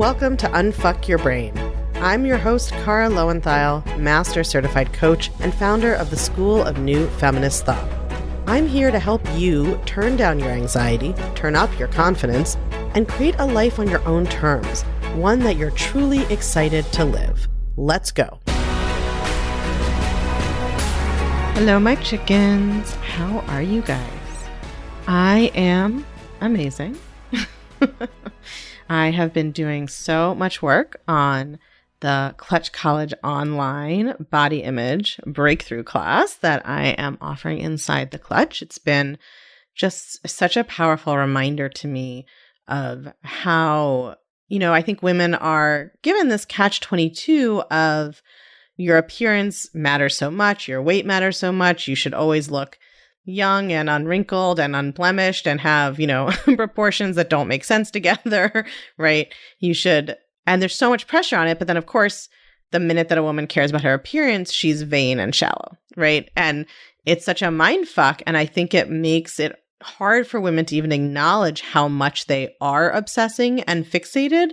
Welcome to Unfuck Your Brain. I'm your host, Cara Loewentheil, Master Certified Coach and founder of the School of New Feminist Thought. I'm here to help you turn down your anxiety, turn up your confidence, and create a life on your own terms, one that you're truly excited to live. Let's go. Hello, my chickens. How are you guys? I am amazing. I have been doing so much work on the Clutch College online body image breakthrough class that I am offering inside the Clutch. It's been just such a powerful reminder to me of how, I think women are given this catch-22 of your appearance matters so much, your weight matters so much, you should always look young and unwrinkled and unblemished and have, proportions that don't make sense together, right? You should, and there's so much pressure on it. But then, of course, the minute that a woman cares about her appearance, she's vain and shallow, right? And it's such a mind fuck. And I think it makes it hard for women to even acknowledge how much they are obsessing and fixated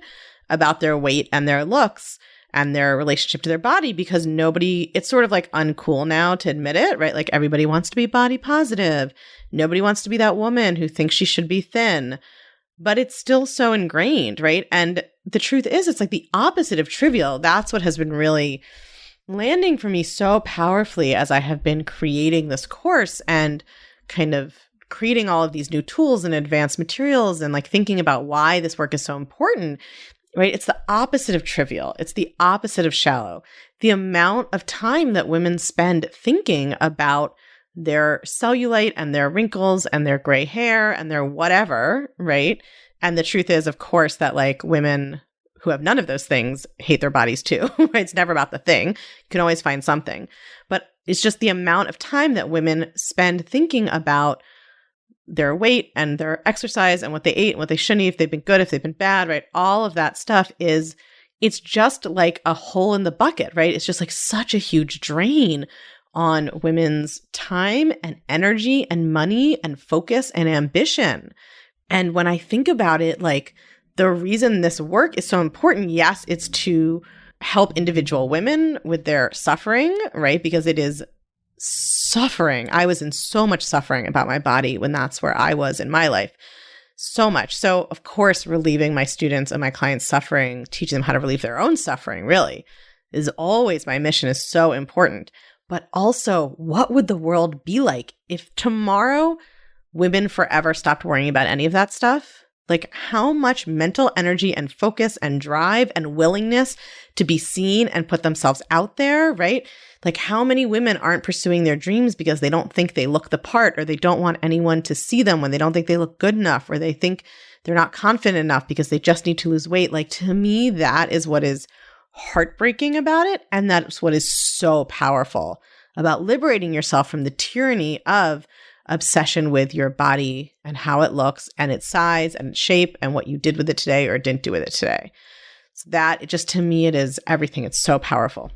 about their weight and their looks and their relationship to their body, because it's sort of like uncool now to admit it, right? Like everybody wants to be body positive. Nobody wants to be that woman who thinks she should be thin, but it's still so ingrained, right? And the truth is, it's like the opposite of trivial. That's what has been really landing for me so powerfully as I have been creating this course and kind of creating all of these new tools and advanced materials and like thinking about why this work is so important. Right? It's the opposite of trivial. It's the opposite of shallow. The amount of time that women spend thinking about their cellulite and their wrinkles and their gray hair and their whatever, right? And the truth is, of course, that like women who have none of those things hate their bodies too, right? It's never about the thing. You can always find something. But it's just the amount of time that women spend thinking about their weight and their exercise and what they ate and what they shouldn't eat, if they've been good, if they've been bad, right? All of that stuff it's just like a hole in the bucket, right? It's just like such a huge drain on women's time and energy and money and focus and ambition. And when I think about it, like the reason this work is so important, yes, it's to help individual women with their suffering, right? Because it is suffering. I was in so much suffering about my body when that's where I was in my life. So much. So, of course, relieving my students and my clients' suffering, teaching them how to relieve their own suffering, really, is always my mission, is so important. But also, what would the world be like if tomorrow women forever stopped worrying about any of that stuff? Like how much mental energy and focus and drive and willingness to be seen and put themselves out there, right? Like how many women aren't pursuing their dreams because they don't think they look the part, or they don't want anyone to see them when they don't think they look good enough, or they think they're not confident enough because they just need to lose weight. Like to me, that is what is heartbreaking about it. And that's what is so powerful about liberating yourself from the tyranny of obsession with your body and how it looks and its size and its shape and what you did with it today or didn't do with it today. So that to me, it is everything. It's so powerful.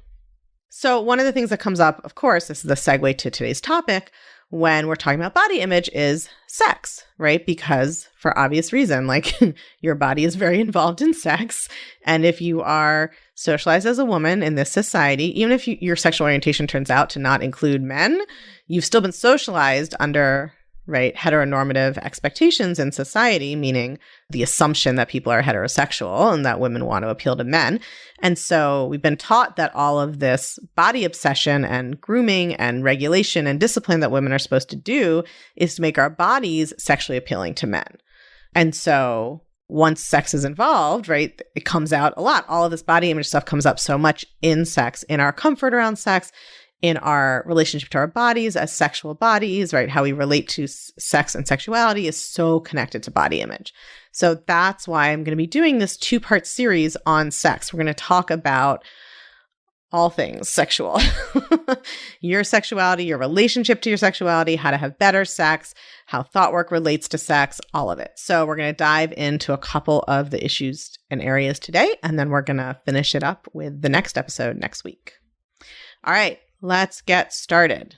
So one of the things that comes up, of course, this is the segue to today's topic when we're talking about body image, is sex, right? Because for obvious reason, like your body is very involved in sex. And if you are socialized as a woman in this society, even if your sexual orientation turns out to not include men, you've still been socialized under, right, heteronormative expectations in society, meaning the assumption that people are heterosexual and that women want to appeal to men. And so we've been taught that all of this body obsession and grooming and regulation and discipline that women are supposed to do is to make our bodies sexually appealing to men. And so once sex is involved, right, it comes out a lot. All of this body image stuff comes up so much in sex, in our comfort around sex, in our relationship to our bodies as sexual bodies, right? How we relate to sex and sexuality is so connected to body image. So that's why I'm going to be doing this 2-part series on sex. We're going to talk about all things sexual, your sexuality, your relationship to your sexuality, how to have better sex, how thought work relates to sex, all of it. So we're going to dive into a couple of the issues and areas today, and then we're going to finish it up with the next episode next week. All right. Let's get started.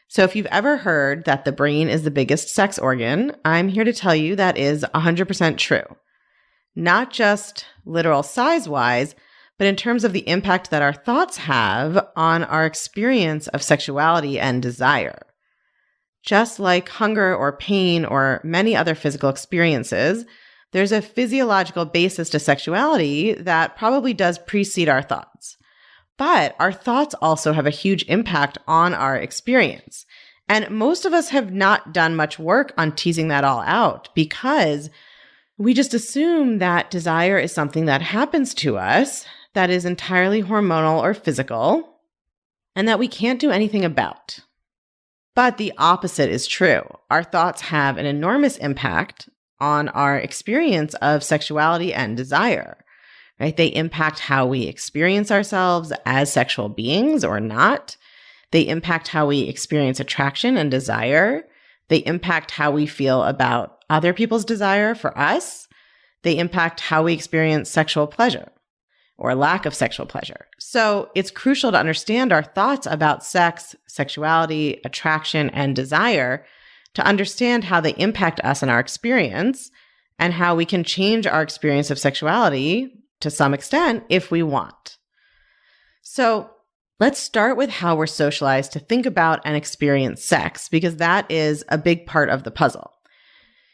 So if you've ever heard that the brain is the biggest sex organ, I'm here to tell you that is 100% true. not just literal size-wise, but in terms of the impact that our thoughts have on our experience of sexuality and desire. Just like hunger or pain or many other physical experiences, there's a physiological basis to sexuality that probably does precede our thoughts. But our thoughts also have a huge impact on our experience. And most of us have not done much work on teasing that all out because we just assume that desire is something that happens to us that is entirely hormonal or physical and that we can't do anything about. But the opposite is true. Our thoughts have an enormous impact on our experience of sexuality and desire, right? They impact how we experience ourselves as sexual beings or not. They impact how we experience attraction and desire. They impact how we feel about other people's desire for us. They impact how we experience sexual pleasure or lack of sexual pleasure. So it's crucial to understand our thoughts about sex, sexuality, attraction, and desire to understand how they impact us and our experience and how we can change our experience of sexuality to some extent if we want. So let's start with how we're socialized to think about and experience sex, because that is a big part of the puzzle.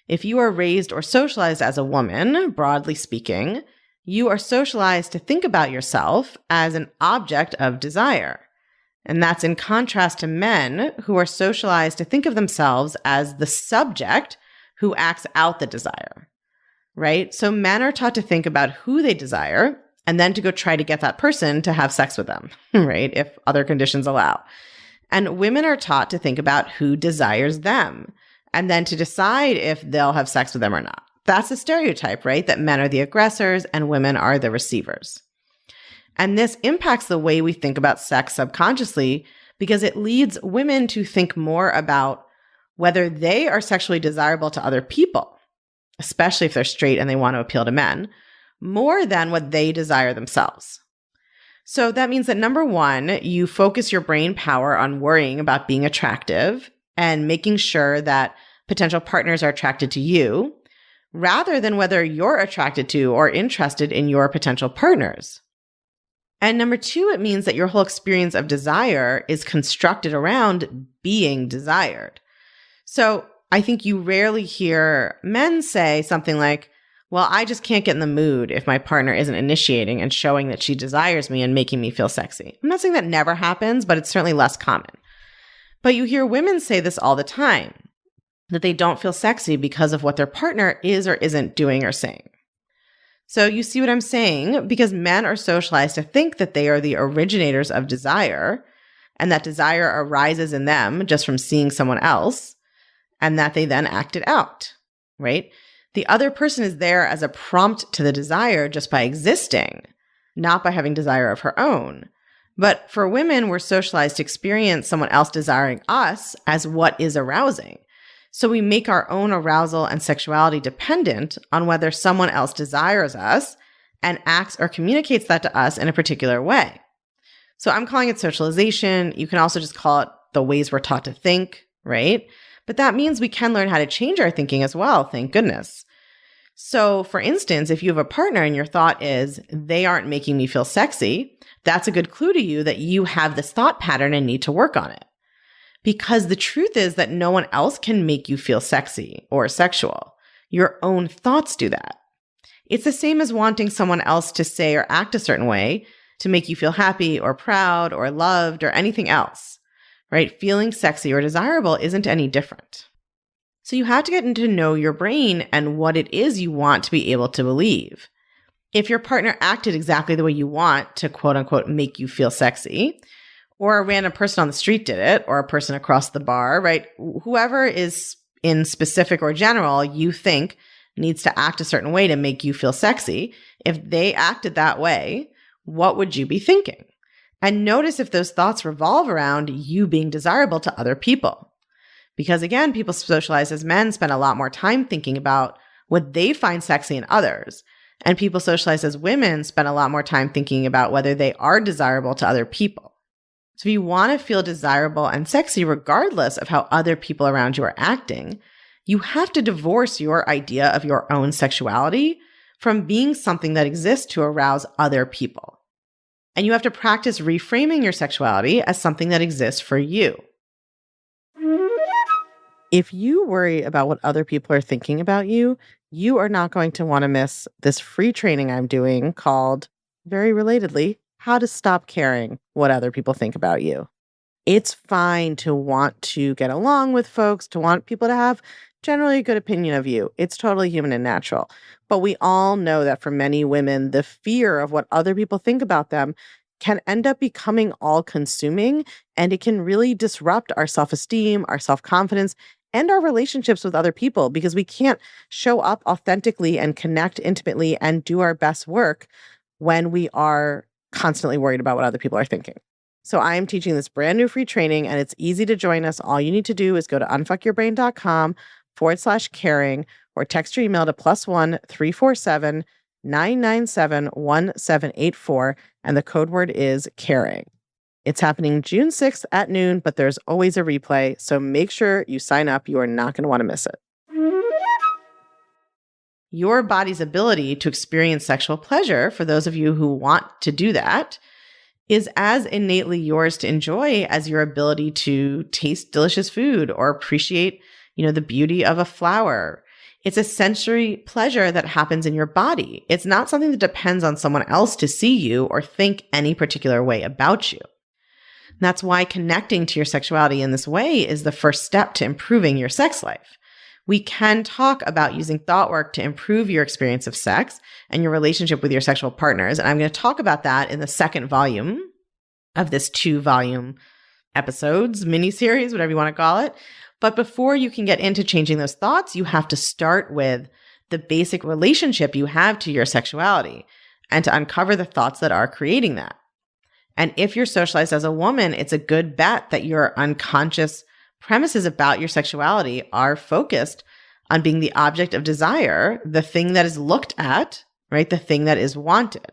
If you are raised or socialized as a woman, broadly speaking, you are socialized to think about yourself as an object of desire. And that's in contrast to men who are socialized to think of themselves as the subject who acts out the desire, right? So men are taught to think about who they desire and then to go try to get that person to have sex with them, right? If other conditions allow. And women are taught to think about who desires them and then to decide if they'll have sex with them or not. That's a stereotype, right? That men are the aggressors and women are the receivers. And this impacts the way we think about sex subconsciously because it leads women to think more about whether they are sexually desirable to other people, especially if they're straight and they want to appeal to men, more than what they desire themselves. So that means that number one, you focus your brain power on worrying about being attractive and making sure that potential partners are attracted to you, rather than whether you're attracted to or interested in your potential partners. And number two, it means that your whole experience of desire is constructed around being desired. So I think you rarely hear men say something like, well, I just can't get in the mood if my partner isn't initiating and showing that she desires me and making me feel sexy. I'm not saying that never happens, but it's certainly less common. But you hear women say this all the time, that they don't feel sexy because of what their partner is or isn't doing or saying. So you see what I'm saying? Because men are socialized to think that they are the originators of desire and that desire arises in them just from seeing someone else and that they then act it out, right? The other person is there as a prompt to the desire just by existing, not by having desire of her own. But for women, we're socialized to experience someone else desiring us as what is arousing. So we make our own arousal and sexuality dependent on whether someone else desires us and acts or communicates that to us in a particular way. So I'm calling it socialization. You can also just call it the ways we're taught to think, right? But that means we can learn how to change our thinking as well, thank goodness. So for instance, if you have a partner and your thought is, they aren't making me feel sexy, that's a good clue to you that you have this thought pattern and need to work on it. Because the truth is that no one else can make you feel sexy or sexual. Your own thoughts do that. It's the same as wanting someone else to say or act a certain way to make you feel happy or proud or loved or anything else, right? Feeling sexy or desirable isn't any different. So you have to get to know your brain and what it is you want to be able to believe. If your partner acted exactly the way you want to quote unquote make you feel sexy, or a random person on the street did it, or a person across the bar, right? Whoever is in specific or general, you think needs to act a certain way to make you feel sexy. If they acted that way, what would you be thinking? And notice if those thoughts revolve around you being desirable to other people. Because again, people socialized as men spend a lot more time thinking about what they find sexy in others. And people socialized as women spend a lot more time thinking about whether they are desirable to other people. So if you want to feel desirable and sexy regardless of how other people around you are acting, you have to divorce your idea of your own sexuality from being something that exists to arouse other people. And you have to practice reframing your sexuality as something that exists for you. If you worry about what other people are thinking about you, you are not going to want to miss this free training I'm doing called, very relatedly, How to Stop Caring What Other People Think About You. It's fine to want to get along with folks, to want people to have generally a good opinion of you. It's totally human and natural. But we all know that for many women, the fear of what other people think about them can end up becoming all-consuming, and it can really disrupt our self-esteem, our self-confidence, and our relationships with other people because we can't show up authentically and connect intimately and do our best work when we are constantly worried about what other people are thinking. So I am teaching this brand new free training, and it's easy to join us. All you need to do is go to unfuckyourbrain.com/caring or text your email to +1 347 997 1784, and the code word is caring. It's happening June 6th at noon, but there's always a replay, so make sure you sign up. You are not going to want to miss it. Your body's ability to experience sexual pleasure, for those of you who want to do that, is as innately yours to enjoy as your ability to taste delicious food or appreciate, the beauty of a flower. It's a sensory pleasure that happens in your body. It's not something that depends on someone else to see you or think any particular way about you. That's why connecting to your sexuality in this way is the first step to improving your sex life. We can talk about using thought work to improve your experience of sex and your relationship with your sexual partners. And I'm going to talk about that in the second volume of this 2-volume episodes, mini-series, whatever you want to call it. But before you can get into changing those thoughts, you have to start with the basic relationship you have to your sexuality and to uncover the thoughts that are creating that. And if you're socialized as a woman, it's a good bet that your unconscious premises about your sexuality are focused on being the object of desire, the thing that is looked at, right? The thing that is wanted,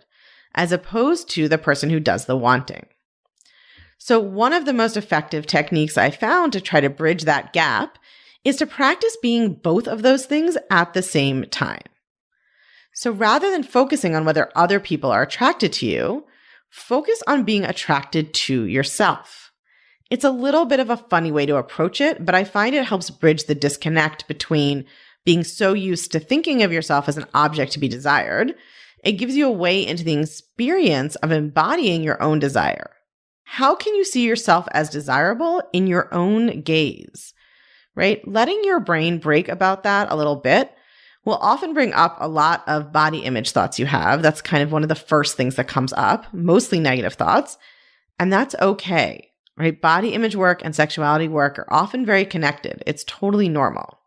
as opposed to the person who does the wanting. So one of the most effective techniques I found to try to bridge that gap is to practice being both of those things at the same time. So rather than focusing on whether other people are attracted to you, focus on being attracted to yourself. It's a little bit of a funny way to approach it, but I find it helps bridge the disconnect between being so used to thinking of yourself as an object to be desired. It gives you a way into the experience of embodying your own desire. How can you see yourself as desirable in your own gaze, right? Letting your brain break about that a little bit will often bring up a lot of body image thoughts you have. That's kind of one of the first things that comes up, mostly negative thoughts. And that's okay, right? Body image work and sexuality work are often very connected. It's totally normal.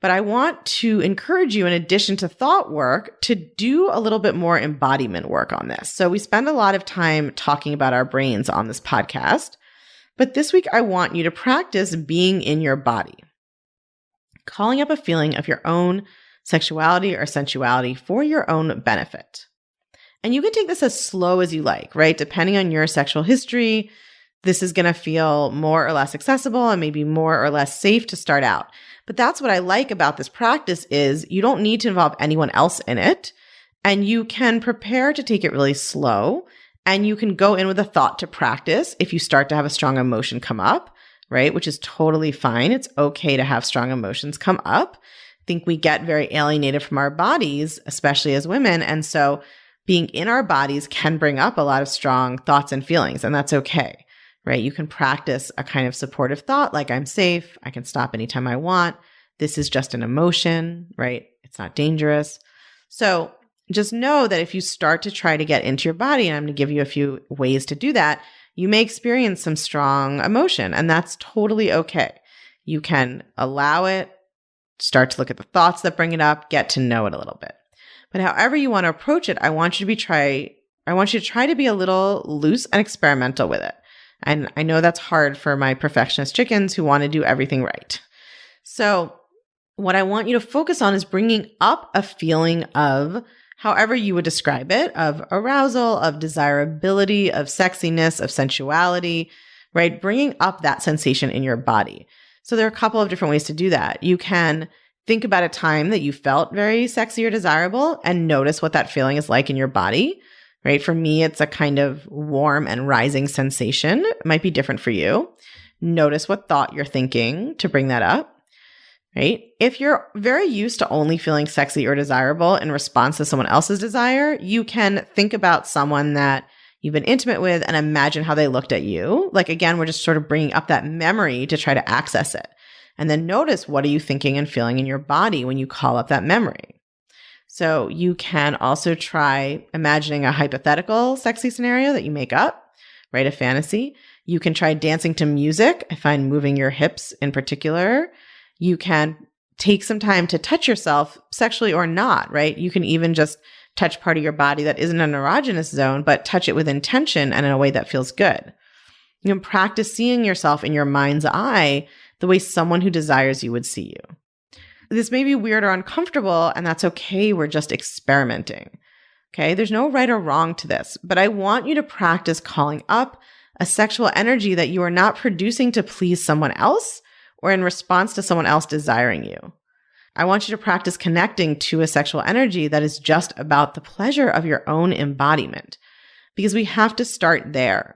But I want to encourage you, in addition to thought work, to do a little bit more embodiment work on this. So we spend a lot of time talking about our brains on this podcast, but this week I want you to practice being in your body, calling up a feeling of your own sexuality or sensuality for your own benefit. And you can take this as slow as you like, right? Depending on your sexual history, this is going to feel more or less accessible and maybe more or less safe to start out. But that's what I like about this practice is you don't need to involve anyone else in it, and you can prepare to take it really slow, and you can go in with a thought to practice if you start to have a strong emotion come up, right? Which is totally fine. It's okay to have strong emotions come up. I think we get very alienated from our bodies, especially as women. And so being in our bodies can bring up a lot of strong thoughts and feelings, and that's okay, right? You can practice a kind of supportive thought like, I'm safe. I can stop anytime I want. This is just an emotion, right? It's not dangerous. So just know that if you start to try to get into your body, and I'm going to give you a few ways to do that, you may experience some strong emotion, and that's totally okay. You can allow it, start to look at the thoughts that bring it up, get to know it a little bit. But however you want to approach it, I want you to try to be a little loose and experimental with it. And I know that's hard for my perfectionist chickens who want to do everything right. So what I want you to focus on is bringing up a feeling of, however you would describe it, of arousal, of desirability, of sexiness, of sensuality, right? Bringing up that sensation in your body. So there are a couple of different ways to do that. You can think about a time that you felt very sexy or desirable and notice what that feeling is like in your body, right? For me, it's a kind of warm and rising sensation. It might be different for you. Notice what thought you're thinking to bring that up, right? If you're very used to only feeling sexy or desirable in response to someone else's desire, you can think about someone that you've been intimate with and imagine how they looked at you. Like, again, we're just sort of bringing up that memory to try to access it. And then notice, what are you thinking and feeling in your body when you call up that memory? So you can also try imagining a hypothetical sexy scenario that you make up, right? A fantasy. You can try dancing to music. I find moving your hips in particular. You can take some time to touch yourself, sexually or not, right? You can even just touch part of your body that isn't an erogenous zone, but touch it with intention and in a way that feels good. You can practice seeing yourself in your mind's eye the way someone who desires you would see you. This may be weird or uncomfortable, and that's okay. We're just experimenting. Okay? There's no right or wrong to this, but I want you to practice calling up a sexual energy that you are not producing to please someone else or in response to someone else desiring you. I want you to practice connecting to a sexual energy that is just about the pleasure of your own embodiment, because we have to start there.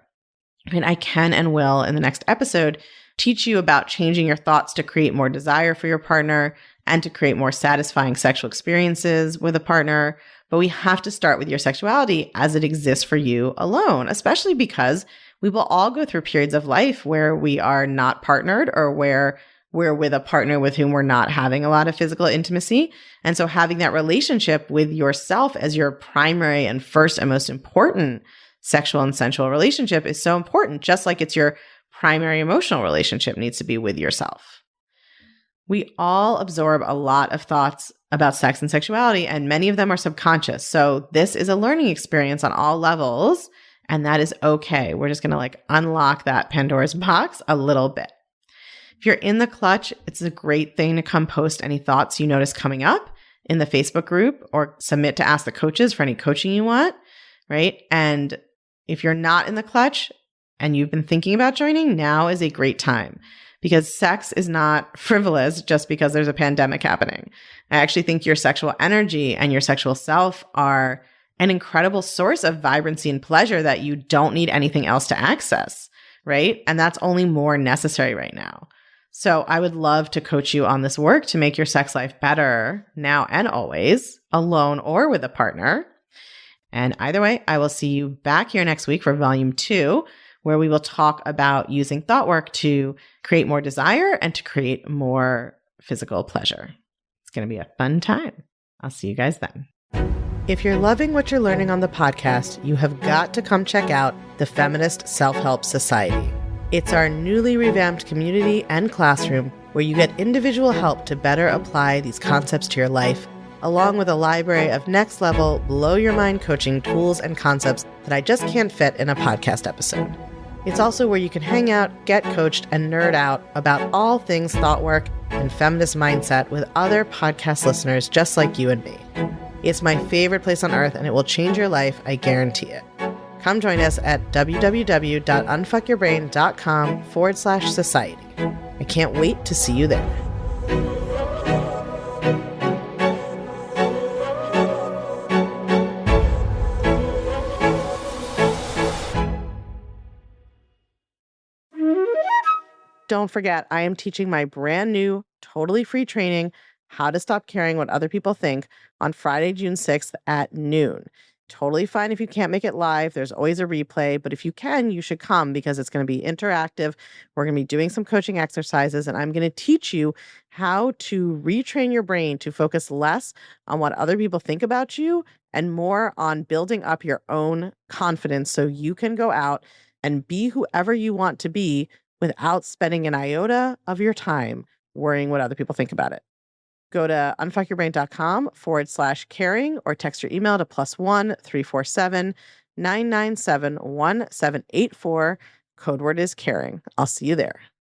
And I can and will, in the next episode, teach you about changing your thoughts to create more desire for your partner and to create more satisfying sexual experiences with a partner. But we have to start with your sexuality as it exists for you alone, especially because we will all go through periods of life where we are not partnered or where we're with a partner with whom we're not having a lot of physical intimacy. And so having that relationship with yourself as your primary and first and most important sexual and sensual relationship is so important, just like it's your primary emotional relationship needs to be with yourself. We all absorb a lot of thoughts about sex and sexuality, and many of them are subconscious. So this is a learning experience on all levels, and that is okay. We're just going to unlock that Pandora's box a little bit. If you're in the clutch, it's a great thing to come post any thoughts you notice coming up in the Facebook group or submit to Ask the Coaches for any coaching you want, right? And if you're not in the clutch and you've been thinking about joining, now is a great time, because sex is not frivolous just because there's a pandemic happening. I actually think your sexual energy and your sexual self are an incredible source of vibrancy and pleasure that you don't need anything else to access, right? And that's only more necessary right now. So I would love to coach you on this work to make your sex life better now and always, alone or with a partner. And either way, I will see you back here next week for volume 2, where we will talk about using thought work to create more desire and to create more physical pleasure. It's going to be a fun time. I'll see you guys then. If you're loving what you're learning on the podcast, you have got to come check out the Feminist Self-Help Society. It's our newly revamped community and classroom where you get individual help to better apply these concepts to your life, along with a library of next-level, blow-your-mind coaching tools and concepts that I just can't fit in a podcast episode. It's also where you can hang out, get coached, and nerd out about all things thought work and feminist mindset with other podcast listeners just like you and me. It's my favorite place on earth, and it will change your life, I guarantee it. Come join us at www.unfuckyourbrain.com/society. I can't wait to see you there. Don't forget, I am teaching my brand new, totally free training, How to Stop Caring What Other People Think, on Friday, June 6th at noon. Totally fine if you can't make it live. There's always a replay, but if you can, you should come because it's going to be interactive. We're going to be doing some coaching exercises, and I'm going to teach you how to retrain your brain to focus less on what other people think about you and more on building up your own confidence so you can go out and be whoever you want to be without spending an iota of your time worrying what other people think about it. Go to unfuckyourbrain.com/caring or text your email to +1 347 997 1784. Code word is caring. I'll see you there.